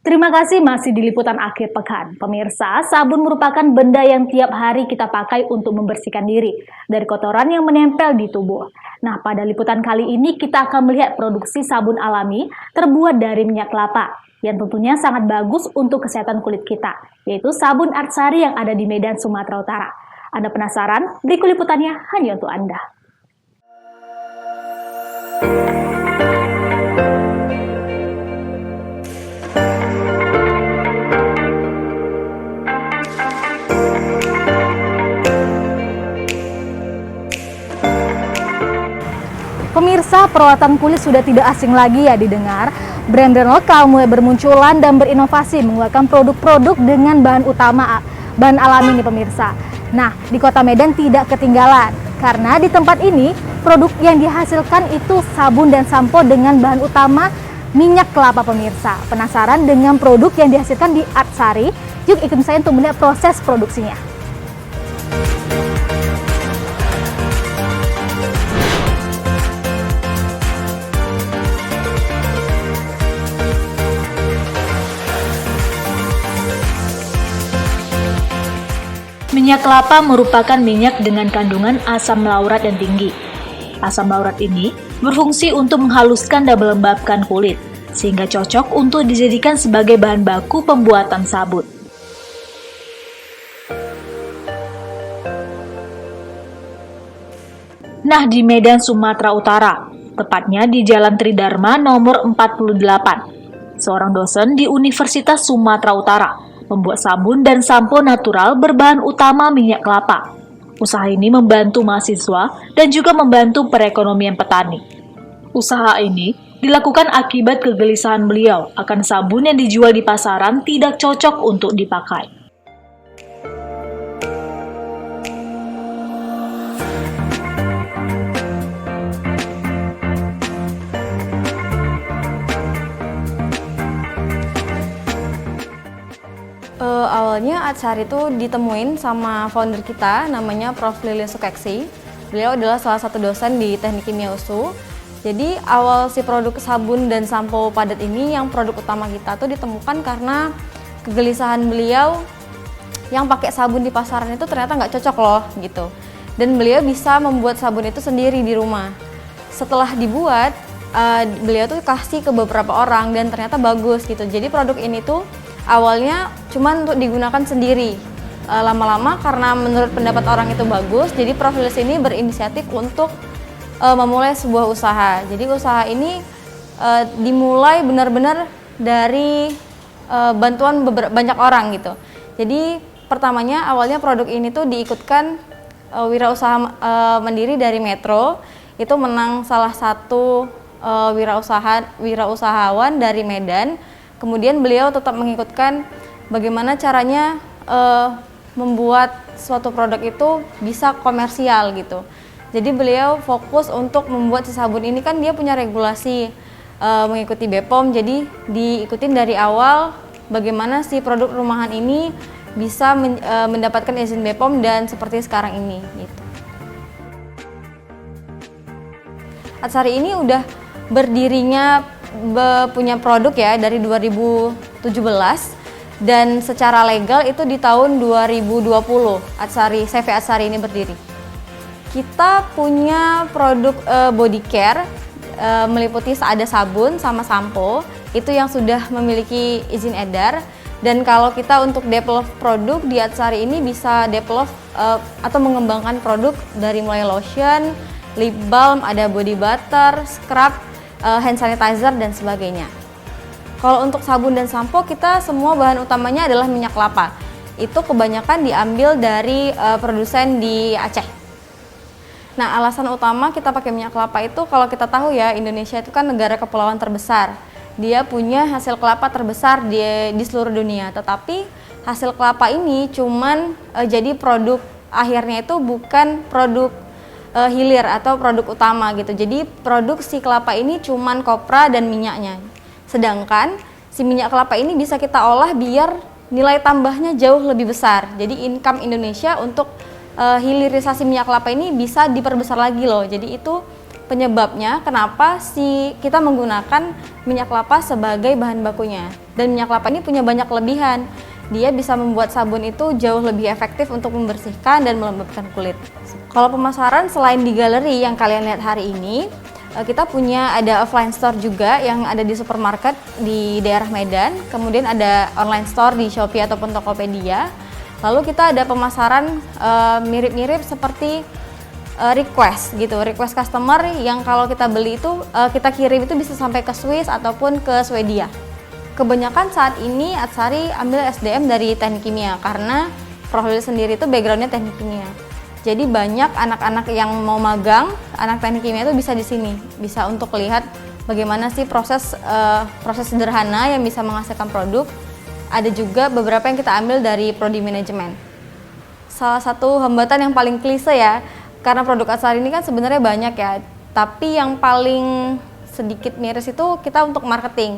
Terima kasih masih di liputan akhir pekan. Pemirsa, sabun merupakan benda yang tiap hari kita pakai untuk membersihkan diri dari kotoran yang menempel di tubuh. Nah, pada liputan kali ini kita akan melihat produksi sabun alami terbuat dari minyak kelapa yang tentunya sangat bagus untuk kesehatan kulit kita, yaitu sabun Artsari yang ada di Medan, Sumatera Utara. Anda penasaran? Berikut liputannya hanya untuk Anda. Pemirsa, perawatan kulit sudah tidak asing lagi ya didengar. Brand-brand lokal mulai bermunculan dan berinovasi mengeluarkan produk-produk dengan bahan alami nih pemirsa. Nah, di Kota Medan tidak ketinggalan karena di tempat ini produk yang dihasilkan itu sabun dan sampo dengan bahan utama minyak kelapa pemirsa. Penasaran dengan produk yang dihasilkan di Artsari? Yuk ikut saya untuk melihat proses produksinya. Minyak kelapa merupakan minyak dengan kandungan asam laurat yang tinggi. Asam laurat ini berfungsi untuk menghaluskan dan melembabkan kulit, sehingga cocok untuk dijadikan sebagai bahan baku pembuatan sabun. Nah, di Medan, Sumatera Utara, tepatnya di Jalan Tridharma nomor 48, seorang dosen di Universitas Sumatera Utara membuat sabun dan sampo natural berbahan utama minyak kelapa. Usaha ini membantu mahasiswa dan juga membantu perekonomian petani. Usaha ini dilakukan akibat kegelisahan beliau akan sabun yang dijual di pasaran tidak cocok untuk dipakai. Awalnya Artsari itu ditemuin sama founder kita, namanya Prof. Lilian Sukeksi. Beliau adalah salah satu dosen di Teknik Kimia USU. Jadi awal si produk sabun dan sampo padat ini yang produk utama kita tuh ditemukan karena kegelisahan beliau yang pakai sabun di pasaran itu ternyata nggak cocok loh gitu. Dan beliau bisa membuat sabun itu sendiri di rumah. Setelah dibuat, beliau tuh kasih ke beberapa orang dan ternyata bagus gitu. Jadi produk ini tuh awalnya cuma untuk digunakan sendiri. Lama-lama karena menurut pendapat orang itu bagus, jadi Prof. Lilian ini berinisiatif untuk memulai sebuah usaha. Jadi usaha ini dimulai benar-benar dari bantuan banyak orang gitu. Jadi pertamanya awalnya produk ini tuh diikutkan wirausaha mandiri dari Metro, itu menang salah satu wirausahawan dari Medan. Kemudian beliau tetap mengikutkan bagaimana caranya membuat suatu produk itu bisa komersial gitu. Jadi beliau fokus untuk membuat si sabun ini, kan dia punya regulasi mengikuti BPOM, jadi diikutin dari awal bagaimana si produk rumahan ini bisa mendapatkan izin BPOM dan seperti sekarang ini gitu. Artsari ini udah berdirinya punya produk ya dari 2017 dan secara legal itu di tahun 2020 CV Artsari ini berdiri. Kita punya produk body care meliputi ada sabun sama sampo itu yang sudah memiliki izin edar, dan kalau kita untuk develop produk di Artsari ini bisa develop atau mengembangkan produk dari mulai lotion, lip balm, ada body butter, scrub, hand sanitizer dan sebagainya. Kalau untuk sabun dan sampo kita semua bahan utamanya adalah minyak kelapa. Itu kebanyakan diambil dari produsen di Aceh. Nah, alasan utama kita pakai minyak kelapa itu kalau kita tahu ya, Indonesia itu kan negara kepulauan terbesar. Dia punya hasil kelapa terbesar di seluruh dunia. Tetapi hasil kelapa ini cuman jadi produk akhirnya itu bukan produk hilir atau produk utama gitu. Jadi produksi kelapa ini cuman kopra dan minyaknya. Sedangkan si minyak kelapa ini bisa kita olah biar nilai tambahnya jauh lebih besar. Jadi income Indonesia untuk hilirisasi minyak kelapa ini bisa diperbesar lagi loh. Jadi itu penyebabnya kenapa kita menggunakan minyak kelapa sebagai bahan bakunya. Dan minyak kelapa ini punya banyak kelebihan. Dia bisa membuat sabun itu jauh lebih efektif untuk membersihkan dan melembabkan kulit. Kalau pemasaran selain di galeri yang kalian lihat hari ini, kita punya ada offline store juga yang ada di supermarket di daerah Medan, kemudian ada online store di Shopee ataupun Tokopedia. Lalu kita ada pemasaran mirip-mirip seperti request gitu, request customer yang kalau kita beli itu kita kirim itu bisa sampai ke Swiss ataupun ke Swedia. Kebanyakan saat ini Atsari ambil SDM dari teknik kimia karena Prof. sendiri itu backgroundnya teknik kimia. Jadi banyak anak-anak yang mau magang, anak teknik kimia itu bisa di sini, bisa untuk lihat bagaimana sih proses sederhana yang bisa menghasilkan produk. Ada juga beberapa yang kita ambil dari prodi manajemen. Salah satu hambatan yang paling klise ya, karena produk Atsari ini kan sebenarnya banyak ya, tapi yang paling sedikit miris itu kita untuk marketing.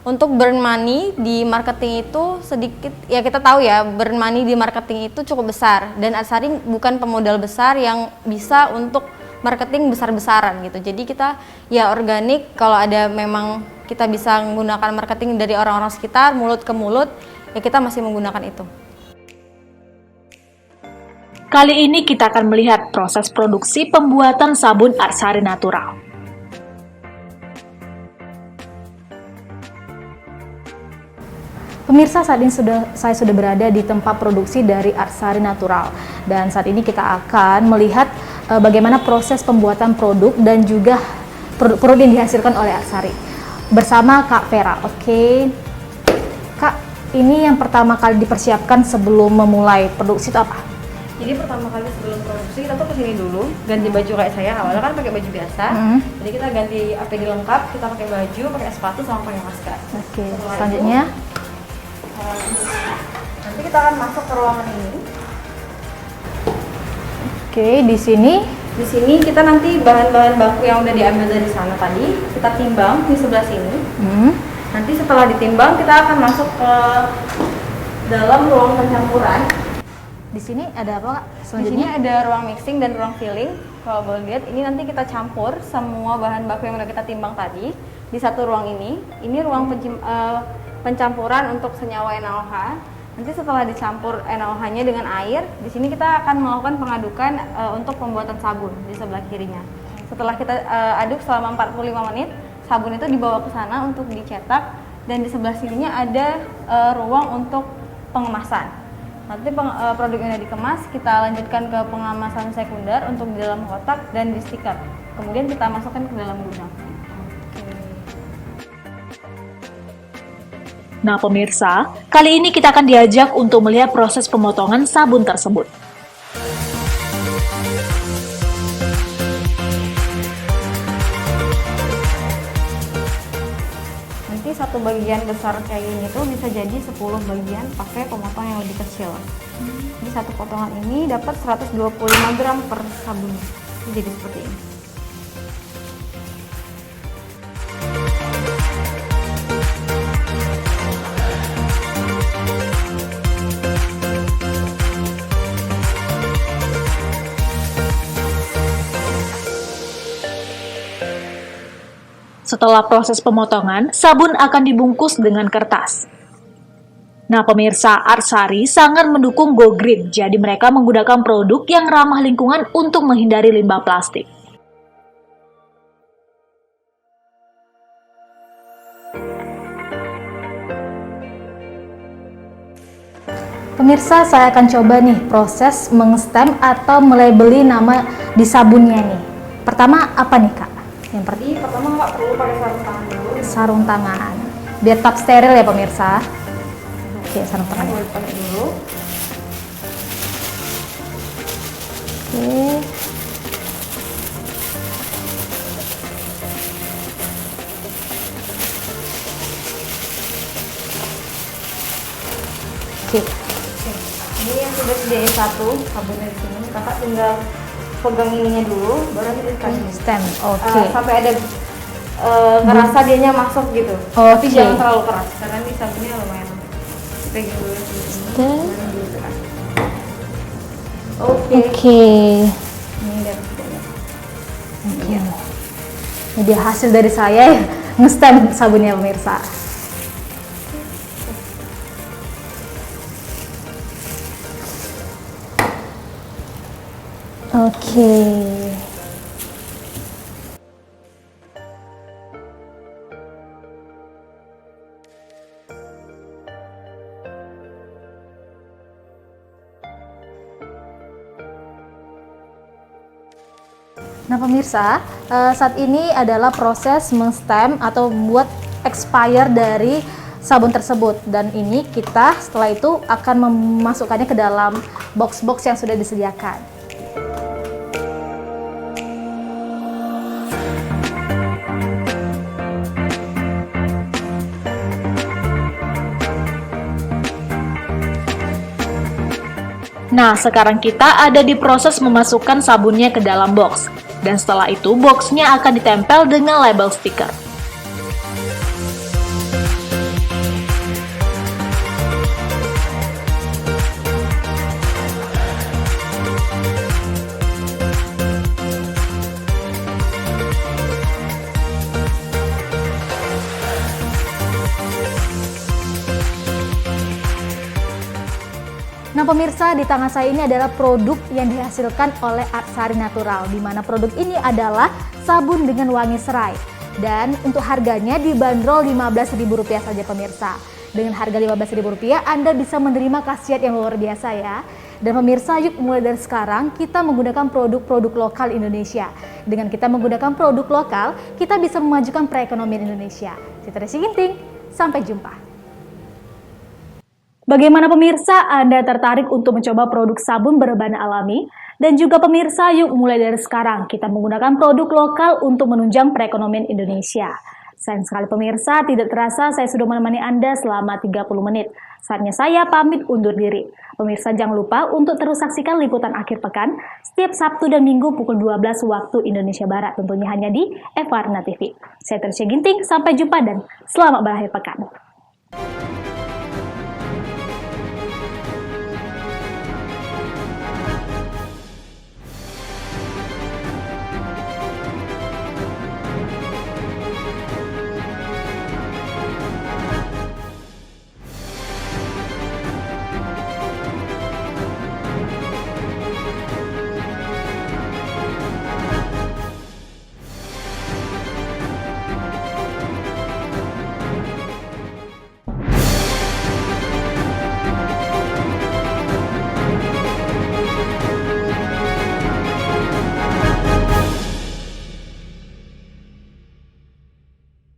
Untuk burn money di marketing itu sedikit, ya kita tahu ya, burn money di marketing itu cukup besar dan Atsari bukan pemodal besar yang bisa untuk marketing besar-besaran gitu. Jadi kita ya organik, kalau ada memang kita bisa menggunakan marketing dari orang-orang sekitar, mulut ke mulut, ya kita masih menggunakan itu. Kali ini kita akan melihat proses produksi pembuatan sabun Atsari Natural. Pemirsa, saat ini saya sudah berada di tempat produksi dari Atsari Natural dan saat ini kita akan melihat bagaimana proses pembuatan produk dan juga produk yang dihasilkan oleh Atsari bersama Kak Vera. Oke, Kak, ini yang pertama kali dipersiapkan sebelum memulai produksi itu apa? Jadi pertama kali sebelum produksi kita tuh kesini dulu, ganti baju kayak saya. Awalnya kan pakai baju biasa, jadi kita ganti APD lengkap, kita pakai baju, pakai sepatu, sama pakai masker. Oke, selanjutnya nanti kita akan masuk ke ruangan ini. Oke, di sini kita nanti bahan-bahan baku yang udah diambil dari sana tadi kita timbang di sebelah sini. Nanti setelah ditimbang kita akan masuk ke dalam ruang pencampuran. Di sini ada apa, Kak? Di Selanjutnya sini ada ruang mixing dan ruang filling. Kalau boleh lihat, ini nanti kita campur semua bahan baku yang udah kita timbang tadi di satu ruang ini. Ini ruang pencampuran untuk senyawa NaOH. Nanti setelah dicampur NaOH-nya dengan air, di sini kita akan melakukan pengadukan untuk pembuatan sabun di sebelah kirinya. Setelah kita aduk selama 45 menit, sabun itu dibawa ke sana untuk dicetak, dan di sebelah sininya ada ruang untuk pengemasan. Nanti produk yang dikemas kita lanjutkan ke pengemasan sekunder untuk di dalam kotak dan di stiker. Kemudian kita masukkan ke dalam gudang. Nah pemirsa, kali ini kita akan diajak untuk melihat proses pemotongan sabun tersebut. Nanti satu bagian besar kayak gini tuh bisa jadi 10 bagian pakai pemotong yang lebih kecil. Jadi satu potongan ini dapat 125 gram per sabun. Jadi seperti ini. Setelah proses pemotongan, sabun akan dibungkus dengan kertas. Nah pemirsa, Atsari sangat mendukung Go Green, jadi mereka menggunakan produk yang ramah lingkungan untuk menghindari limbah plastik. pemirsa, saya akan coba nih proses mengstem atau melabeli nama di sabunnya nih. Pertama apa nih, Kak? Jadi pertama nggak perlu pakai sarung tangan dulu. Sarung tangan, biar tetap steril ya pemirsa. Oke, sarung tangan. Boleh pakai dulu. Oke. Oke. Ini yang sudah sediain satu sabunnya di sini. Kakak tinggal pegang ininya dulu, baru nanti dikasih Stem. Oke. sampai ada kerasa dianya masuk gitu. Tapi jangan terlalu keras karena ini sabunnya lumayan. Pegang dulu. Stem. Oke. Oke. Ini udah. Oke. Ini dia hasil dari saya ya, nge-stem sabunnya pemirsa. Oke. Nah pemirsa, saat ini adalah proses meng-stem atau membuat expire dari sabun tersebut, dan ini kita setelah itu akan memasukkannya ke dalam box-box yang sudah disediakan. Nah, sekarang kita ada di proses memasukkan sabunnya ke dalam box. Dan setelah itu, boxnya akan ditempel dengan label stiker. Nah pemirsa, di tangan saya ini adalah produk yang dihasilkan oleh Artsari Natural, di mana produk ini adalah sabun dengan wangi serai. Dan untuk harganya dibanderol Rp15.000 saja pemirsa. Dengan harga Rp15.000 Anda bisa menerima khasiat yang luar biasa ya. Dan pemirsa, yuk mulai dari sekarang kita menggunakan produk-produk lokal Indonesia. Dengan kita menggunakan produk lokal, kita bisa memajukan perekonomian Indonesia. Citra Desi Ginting, sampai jumpa. Bagaimana pemirsa, Anda tertarik untuk mencoba produk sabun berbahan alami? Dan juga pemirsa, yuk mulai dari sekarang kita menggunakan produk lokal untuk menunjang perekonomian Indonesia. Sayang sekali pemirsa, tidak terasa saya sudah menemani Anda selama 30 menit. Saatnya saya pamit undur diri. Pemirsa jangan lupa untuk terus saksikan liputan akhir pekan setiap Sabtu dan Minggu pukul 12 waktu Indonesia Barat, tentunya hanya di Evarna TV. Saya Trisha Ginting, sampai jumpa dan selamat berakhir pekan.